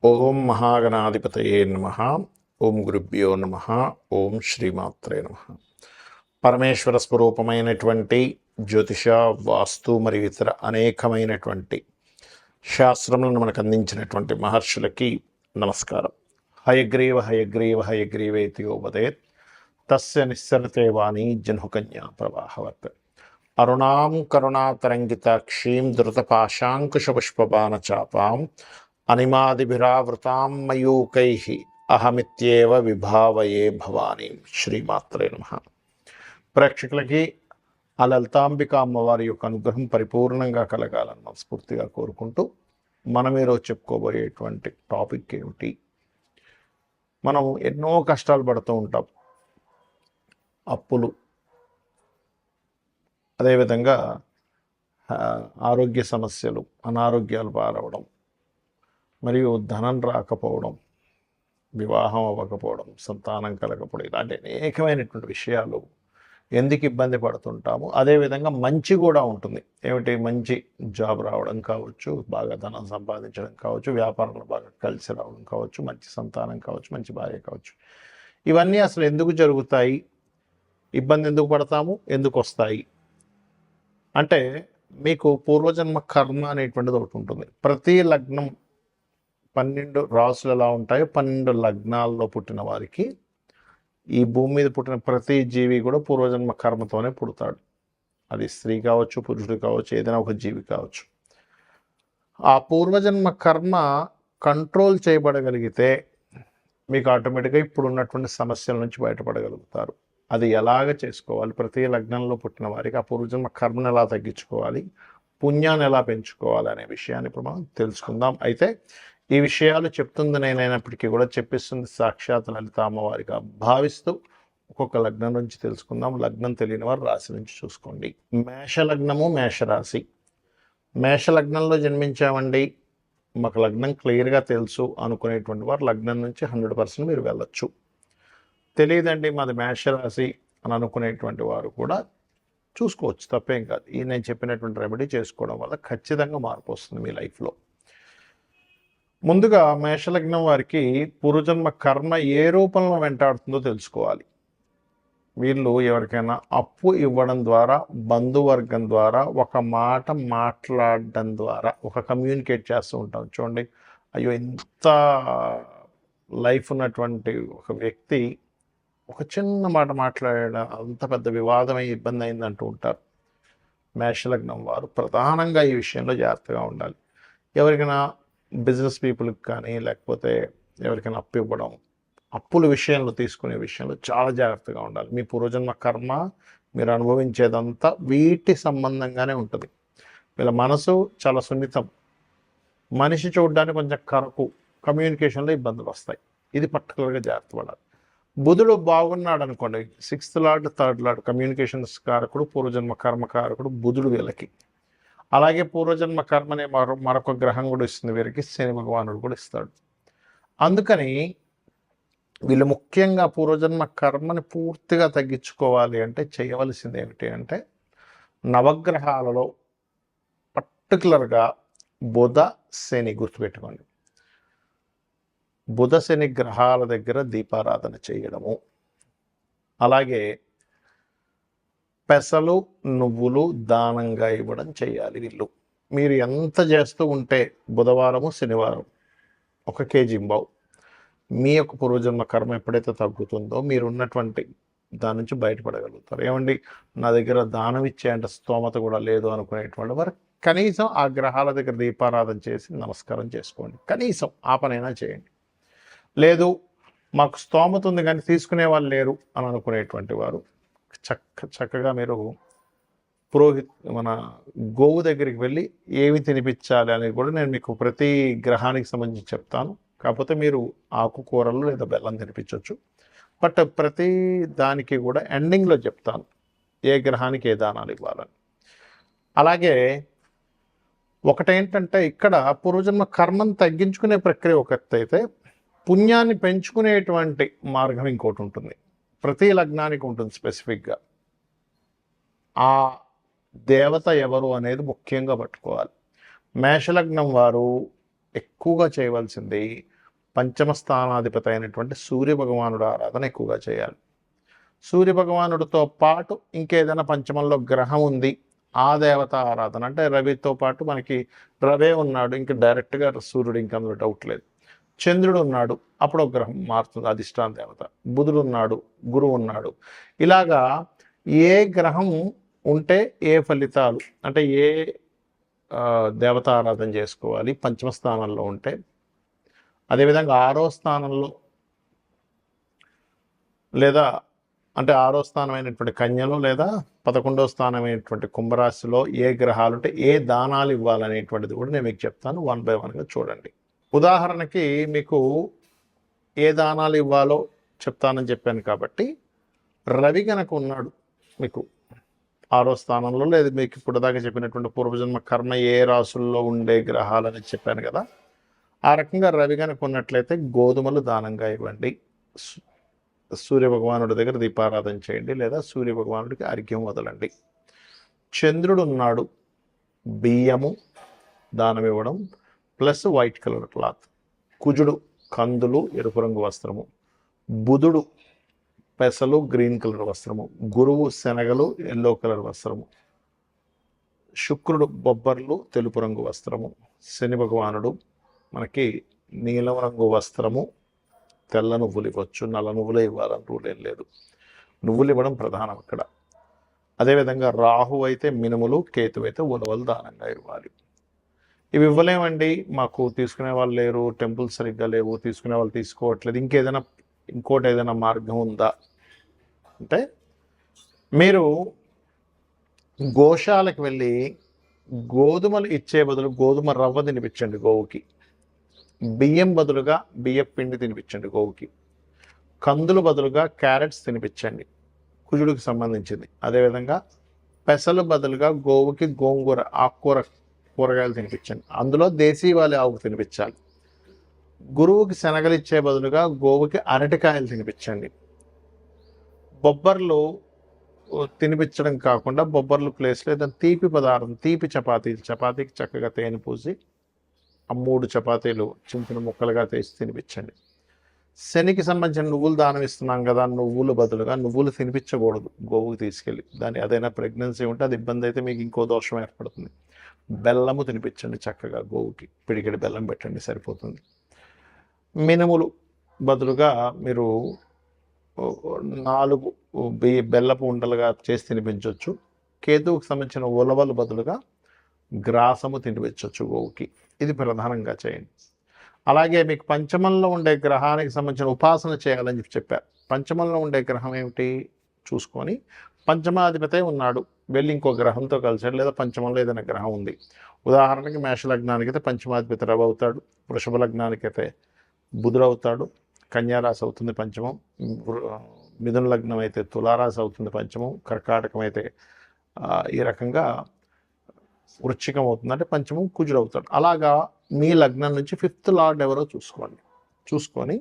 ఓం మహాగణాధిపతయే నమః. ఓం గురుభ్యో నమః. ఓం శ్రీమాత్రే నమః. పరమేశ్వర స్వరూపమైనటువంటి జ్యోతిష, వాస్తు మరియు ఇతర అనేకమైనటువంటి శాస్త్రములను మనకు అందించినటువంటి మహర్షులకి నమస్కారం. హయగ్రీవ హయగ్రీవ హయగ్రీవేతి యోపదేత్ తస్య నిస్సరతే వాణి జన్హుకన్యా ప్రవాహవత్. అరుణాం కరుణాతరంగితాక్షీం ధృతపాశాంకుశపుష్పబాణచాపాం అనిమాదిభిరావృతాం మయూకైః అహమిత్యేవ విభావయే భవానీ. శ్రీమాత్రే నమః. ప్రేక్షకులకి ఆ లలితాంబిక అమ్మవారి యొక్క అనుగ్రహం పరిపూర్ణంగా కలగాలని మనస్ఫూర్తిగా కోరుకుంటూ మనం ఈరోజు చెప్పుకోబోయేటువంటి టాపిక్ ఏమిటి? మనం ఎన్నో కష్టాలు పడుతూ ఉంటాం. అప్పులు, అదేవిధంగా ఆరోగ్య సమస్యలు, అనారోగ్యాలు పాలవడం, మరియు ధనం రాకపోవడం, వివాహం అవ్వకపోవడం, సంతానం కలగకపోవడం, ఇలాంటి అనేకమైనటువంటి విషయాలు ఎందుకు ఇబ్బంది పడుతుంటాము. అదేవిధంగా మంచి కూడా ఉంటుంది. ఏమిటి? మంచి జాబ్ రావడం కావచ్చు, బాగా ధనం సంపాదించడం కావచ్చు, వ్యాపారంలో బాగా కలిసి రావడం కావచ్చు, మంచి సంతానం కావచ్చు, మంచి భార్య కావచ్చు. ఇవన్నీ అసలు ఎందుకు జరుగుతాయి? ఇబ్బంది ఎందుకు పడతాము? ఎందుకు వస్తాయి అంటే, మీకు పూర్వజన్మ కర్మ అనేటువంటిది ఒకటి ఉంటుంది. ప్రతి లగ్నం 12 రాసులు ఎలా ఉంటాయో 12 లగ్నాల్లో పుట్టిన వారికి, ఈ భూమి మీద పుట్టిన ప్రతి జీవి కూడా పూర్వజన్మ కర్మతోనే పుడతాడు. అది స్త్రీ కావచ్చు, పురుషుడు కావచ్చు, ఏదైనా ఒక జీవి కావచ్చు. ఆ పూర్వజన్మ కర్మ కంట్రోల్ చేయబడగలిగితే మీకు ఆటోమేటిక్గా ఇప్పుడు ఉన్నటువంటి సమస్యల నుంచి బయటపడగలుగుతారు. అది ఎలాగ చేసుకోవాలి? ప్రతి లగ్నంలో పుట్టిన వారికి ఆ పూర్వజన్మ కర్మను ఎలా తగ్గించుకోవాలి, పుణ్యాన్ని ఎలా పెంచుకోవాలి అనే విషయాన్ని ఇప్పుడు మనం తెలుసుకుందాం. అయితే ఈ విషయాలు చెప్తుంది నేనైనప్పటికీ కూడా చెప్పిస్తుంది సాక్షాత్ లలిత అమ్మవారిగా భావిస్తూ ఒక్కొక్క లగ్నం నుంచి తెలుసుకుందాం. లగ్నం తెలియని వారు రాశి నుంచి చూసుకోండి. మేషలగ్నము, మేషరాశి. మేషలగ్నంలో జన్మించామండి, మాకు లగ్నం క్లియర్గా తెలుసు అనుకునేటువంటి వారు లగ్నం నుంచి 100% మీరు వెళ్ళొచ్చు. తెలియదండి మాది మేషరాశి అని అనుకునేటువంటి వారు కూడా చూసుకోవచ్చు, తప్పేం కాదు. ఈ నేను చెప్పినటువంటి రెమెడీ చేసుకోవడం వల్ల ఖచ్చితంగా మార్పు వస్తుంది మీ లైఫ్లో. ముందుగా మేషలగ్నం వారికి పూర్వజన్మ కర్మ ఏ రూపంలో వెంటాడుతుందో తెలుసుకోవాలి. వీళ్ళు ఎవరికైనా అప్పు ఇవ్వడం ద్వారా, బంధువర్గం ద్వారా, ఒక మాట మాట్లాడడం ద్వారా, ఒక కమ్యూనికేట్ చేస్తూ ఉంటాం. చూడండి, అయ్యో ఇంత లైఫ్ ఉన్నటువంటి ఒక వ్యక్తి ఒక చిన్న మాట మాట్లాడడం అంత పెద్ద వివాదమై ఇబ్బంది అయిందంటూ ఉంటారు. మేషలగ్నం వారు ప్రధానంగా ఈ విషయంలో జాగ్రత్తగా ఉండాలి. ఎవరికైనా బిజినెస్ పీపుల్కి కానీ, లేకపోతే ఎవరికైనా అప్పు ఇవ్వడం, అప్పుల విషయంలో తీసుకునే విషయంలో చాలా జాగ్రత్తగా ఉండాలి. మీ పూర్వజన్మ కర్మ మీరు అనుభవించేదంతా వీటి సంబంధంగానే ఉంటుంది. వీళ్ళ మనసు చాలా సున్నితం, మనిషి చూడడానికి కొంచెం కరకు, కమ్యూనికేషన్లో ఇబ్బందులు వస్తాయి. ఇది పర్టికులర్గా జాగ్రత్త పడాలి. బుధుడు బాగున్నాడు అనుకోండి, 6th lord, 3rd lord, communications కారకుడు, పూర్వజన్మ కర్మకారకుడు బుధుడు వీళ్ళకి. అలాగే పూర్వజన్మ కర్మనే మరొక గ్రహం కూడా ఇస్తుంది వీరికి, శని భగవానుడు కూడా ఇస్తాడు. అందుకని వీళ్ళు ముఖ్యంగా పూర్వజన్మ కర్మని పూర్తిగా తగ్గించుకోవాలి అంటే చేయవలసింది ఏమిటి అంటే, నవగ్రహాలలో పర్టికులర్గా బుధ, శని గుర్తుపెట్టుకోండి. బుధ, శని గ్రహాల దగ్గర దీపారాధన చేయడము, అలాగే పెసలు, నువ్వులు దానంగా ఇవ్వడం చేయాలి. వీళ్ళు మీరు ఎంత చేస్తూ ఉంటే బుధవారము, శనివారం 1 కేజీ బావు మీ యొక్క పూర్వజన్మ కర్మ ఎప్పుడైతే తగ్గుతుందో మీరు ఉన్నటువంటి దాని నుంచి బయటపడగలుగుతారు. ఏమండి నా దగ్గర దానం ఇచ్చే అంటే స్తోమత కూడా లేదు అనుకునేటువంటి వారు కనీసం ఆ గ్రహాల దగ్గర దీపారాధన చేసి నమస్కారం చేసుకోండి. కనీసం ఆ పనైనా చేయండి. లేదు మాకు స్తోమత ఉంది కానీ తీసుకునే వాళ్ళు లేరు అని అనుకునేటువంటి వారు చక్కగా మీరు మన గోవు దగ్గరికి వెళ్ళి ఏమి తినిపించాలి అనేది కూడా నేను మీకు ప్రతి గ్రహానికి సంబంధించి చెప్తాను. కాకపోతే మీరు ఆకుకూరలు లేదా బెల్లం తినిపించవచ్చు. బట్ ప్రతి దానికి కూడా ఎండింగ్లో చెప్తాను ఏ గ్రహానికి ఏ దానాలు ఇవ్వాలని. అలాగే ఒకటేంటంటే, ఇక్కడ పూర్వజన్మ కర్మను తగ్గించుకునే ప్రక్రియ ఒకటైతే, పుణ్యాన్ని పెంచుకునేటువంటి మార్గం ఇంకోటి ఉంటుంది. ప్రతి లగ్నానికి ఉంటుంది స్పెసిఫిక్గా. ఆ దేవత ఎవరు అనేది ముఖ్యంగా పట్టుకోవాలి. మేషలగ్నం వారు ఎక్కువగా చేయవలసింది పంచమ స్థానాధిపతి అయినటువంటి సూర్య భగవానుడు ఆరాధన ఎక్కువగా చేయాలి. సూర్య భగవానుడితో పాటు ఇంకేదైనా పంచమంలో గ్రహం ఉంది, ఆ దేవత ఆరాధన. అంటే రవితో పాటు మనకి రవే ఉన్నాడు, ఇంక డైరెక్ట్గా సూర్యుడు, ఇంక అందులో డౌట్ లేదు. చంద్రుడు ఉన్నాడు, అప్పుడు ఒక గ్రహం మారుతుంది, అధిష్టాన దేవత. బుధుడు ఉన్నాడు, గురువు ఉన్నాడు. ఇలాగా ఏ గ్రహం ఉంటే ఏ ఫలితాలు, అంటే ఏ దేవత ఆరాధన చేసుకోవాలి పంచమ స్థానంలో ఉంటే. అదేవిధంగా 6వ స్థానంలో లేదా అంటే 6వ స్థానమైనటువంటి కన్యలో లేదా 11వ స్థానమైనటువంటి కుంభరాశిలో ఏ గ్రహాలు ఉంటే ఏ దానాలు ఇవ్వాలనేటువంటిది కూడా నేను మీకు చెప్తాను. 1 by 1గా చూడండి. ఉదాహరణకి మీకు ఏ దానాలు ఇవ్వాలో చెప్తానని చెప్పాను కాబట్టి, రవి కనుక ఉన్నాడు మీకు 6వ స్థానంలో, లేదు మీకు ఇప్పుడు దాకా చెప్పినటువంటి పూర్వజన్మ కర్మ ఏ రాసుల్లో ఉండే గ్రహాలని చెప్పాను కదా, ఆ రకంగా రవి కనుక ఉన్నట్లయితే గోధుమలు దానంగా ఇవ్వండి. సూర్యభగవానుడి దగ్గర దీపారాధన చేయండి, లేదా సూర్యభగవానుడికి అర్ఘ్యం వదలండి. చంద్రుడు ఉన్నాడు, బియ్యము దానం ఇవ్వడం ప్లస్ వైట్ కలర్ క్లాత్. కుజుడు కందులు ఎరుపు రంగు వస్త్రము. బుధుడు పెసలు గ్రీన్ కలర్ వస్త్రము. గురువు శనగలు ఎల్లో కలర్ వస్త్రము. శుక్రుడు బొబ్బర్లు తెలుపు రంగు వస్త్రము. శని భగవానుడు మనకి నీలం రంగు వస్త్రము, తెల్ల నువ్వులు ఇవ్వచ్చు, నల్ల నువ్వులే ఇవ్వాలని రూల్ ఏం లేదు. నువ్వులు ఇవ్వడం ప్రధానం అక్కడ. అదేవిధంగా రాహు అయితే మినుములు, కేతు అయితే ఉలవలు దానంగా ఇవ్వాలి. ఇవి ఇవ్వలేమండి, మాకు తీసుకునే వాళ్ళు లేరు, టెంపుల్స్ సరిగ్గా లేవు, తీసుకునే వాళ్ళు తీసుకోవట్లేదు, ఇంకోటి ఏదైనా మార్గం ఉందా అంటే, మీరు గోశాలకు వెళ్ళి గోధుమలు ఇచ్చే బదులు గోధుమ రవ్వ తినిపించండి గోవుకి. బియ్యం బదులుగా బియ్యం పిండి తినిపించండి గోవుకి. కందులు బదులుగా క్యారెట్స్ తినిపించండి, కుజుడికి సంబంధించింది. అదేవిధంగా పెసలు బదులుగా గోవుకి గోంగూర కూరగాయలు తినిపించండి, అందులో దేశీవాలి ఆవుకు తినిపించాలి. గురువుకి శనగలు ఇచ్చే బదులుగా గోవుకి అరటికాయలు తినిపించండి. బొబ్బర్లు తినిపించడం కాకుండా బొబ్బర్లు ప్లేస్లో ఏదైనా తీపి పదార్థం, తీపి చపాతీకి చక్కగా తేనె పూసి ఆ 3 చపాతీలు చిన్న చిన్న ముక్కలుగా తీసి తినిపించండి. శనికి సంబంధించిన నువ్వులు దానం ఇస్తున్నాం కదా, నువ్వులు బదులుగా నువ్వులు తినిపించకూడదు గోవుకి తీసుకెళ్ళి. అదైనా ప్రెగ్నెన్సీ ఉంటే అది ఇబ్బంది అయితే మీకు ఇంకో దోషం ఏర్పడుతుంది. బెల్లము తినిపించండి చక్కగా గోవుకి, పిడికెడి బెల్లం పెట్టండి సరిపోతుంది. మినుములు బదులుగా మీరు 4 బెల్లపు ఉండలుగా చేసి తినిపించవచ్చు. కేతువుకి సంబంధించిన ఉలవలు బదులుగా గ్రాసము తినిపించవచ్చు గోవుకి. ఇది ప్రధానంగా చేయండి. అలాగే మీకు పంచమంలో ఉండే గ్రహానికి సంబంధించిన ఉపాసన చేయాలని చెప్పారు. పంచమంలో ఉండే గ్రహం ఏమిటి చూసుకొని, పంచమాధిపతి ఉన్నాడు, వెళ్ళి ఇంకో గ్రహంతో కలిసాడు, లేదా పంచమంలో ఏదైనా గ్రహం ఉంది. ఉదాహరణకి మేష లగ్నానికి అయితే పంచమాధిపతి రవి అవుతాడు, వృషభ లగ్నానికి అయితే బుధుడు అవుతాడు, కన్యారాశి అవుతుంది పంచమం, మిథున లగ్నం అయితే తులారాశి అవుతుంది పంచమం, కర్కాటకం అయితే ఈ రకంగా వృశ్చికం అవుతుంది, అంటే పంచమం కుజుడు అవుతాడు. అలాగా మీ లగ్నం నుంచి 5th లార్డ్ ఎవరో చూసుకొని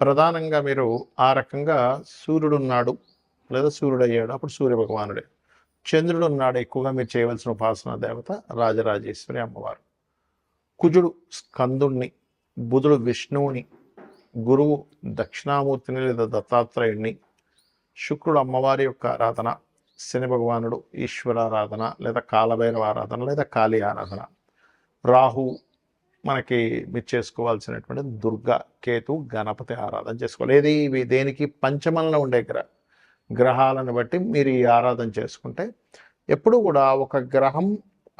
ప్రధానంగా మీరు ఆ రకంగా సూర్యుడు ఉన్నాడు లేదా సూర్యుడు అయ్యాడు, అప్పుడు సూర్య భగవానుడే. చంద్రుడు ఉన్నాడు, ఎక్కువగా మీరు చేయవలసిన ఉపాసనా దేవత రాజరాజేశ్వరి అమ్మవారు. కుజుడు స్కందుణ్ణి, బుధుడు విష్ణువుని, గురువు దక్షిణామూర్తిని లేదా దత్తాత్రేయుడిని, శుక్రుడు అమ్మవారి యొక్క ఆరాధన, శని భగవానుడు ఈశ్వరారాధన లేదా కాలభైరవ ఆరాధన లేదా కాళీ ఆరాధన, రాహు మనకి మీరు చేసుకోవాల్సినటువంటి దుర్గా, కేతు, గణపతి ఆరాధన చేసుకోవాలి. ఏది దేనికి పంచమంలో ఉండే గ్రహాలను బట్టి మీరు ఈ ఆరాధన చేసుకుంటే, ఎప్పుడు కూడా ఒక గ్రహం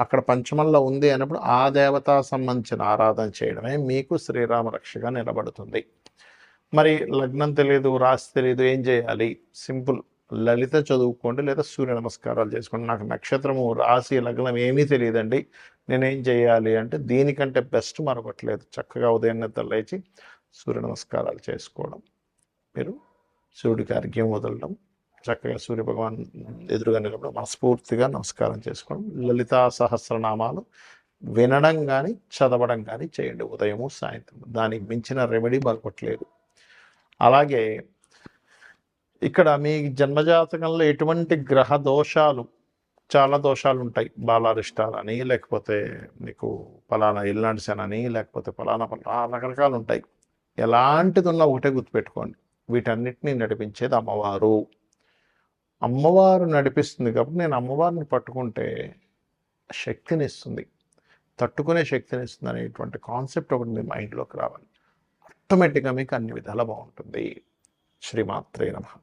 అక్కడ పంచమంలో ఉంది అన్నప్పుడు ఆ దేవతా సంబంధించిన ఆరాధన చేయడమే మీకు శ్రీరామ రక్షగా నిలబడుతుంది. మరి లగ్నం తెలియదు, రాశి తెలియదు, ఏం చేయాలి? సింపుల్, లలిత చదువుకోండి లేదా సూర్య నమస్కారాలు చేసుకోండి. నాకు నక్షత్రము, రాశి, లగ్నం ఏమీ తెలియదండి, నేనేం చేయాలి అంటే, దీనికంటే బెస్ట్ మరొకట్లేదు. చక్కగా ఉదయం నిద్ర లేచి సూర్య నమస్కారాలు చేసుకోవడం, మీరు సూర్యుడికి అర్ఘ్యం వదలడం, చక్కగా సూర్య భగవాన్ ఎదురుగా నిలబడడం, మనస్ఫూర్తిగా నమస్కారం చేసుకోవడం, లలితా సహస్రనామాలు వినడం కానీ చదవడం కానీ చేయండి ఉదయము సాయంత్రం. దానికి మించిన రెమెడీ మరొకట్లేదు. అలాగే ఇక్కడ మీ జన్మజాతకంలో ఎటువంటి గ్రహ దోషాలు చాలా దోషాలు ఉంటాయి. బాలారిష్టాలని, లేకపోతే నీకు పలానా ఇల్లాంటిసనని, లేకపోతే పలానా రకరకాలు ఉంటాయి. ఎలాంటిదున్నా ఒకటే గుర్తుపెట్టుకోండి, వీటన్నిటిని నడిపించేది అమ్మవారు. అమ్మవారు నడిపిస్తుంది కాబట్టి నేను అమ్మవారిని పట్టుకుంటే శక్తినిస్తుంది, తట్టుకునే శక్తినిస్తుంది అనేటువంటి కాన్సెప్ట్ ఒకటి మీ మైండ్లోకి రావాలి. ఆటోమేటిక్గా మీకు అన్ని విధాలా బాగుంటుంది. శ్రీమాత్రే నమః.